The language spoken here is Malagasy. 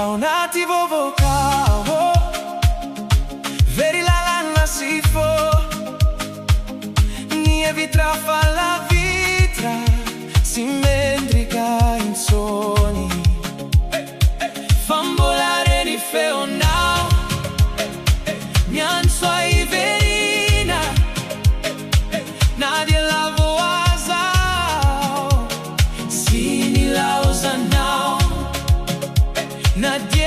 un attimo vocavo, veri la lana si fo, nie vitra fa la vitra, si mendrica in sogni, fan volare di feonao, mi Antsoy verina, nadie la voazao, si ni la osanao, nadie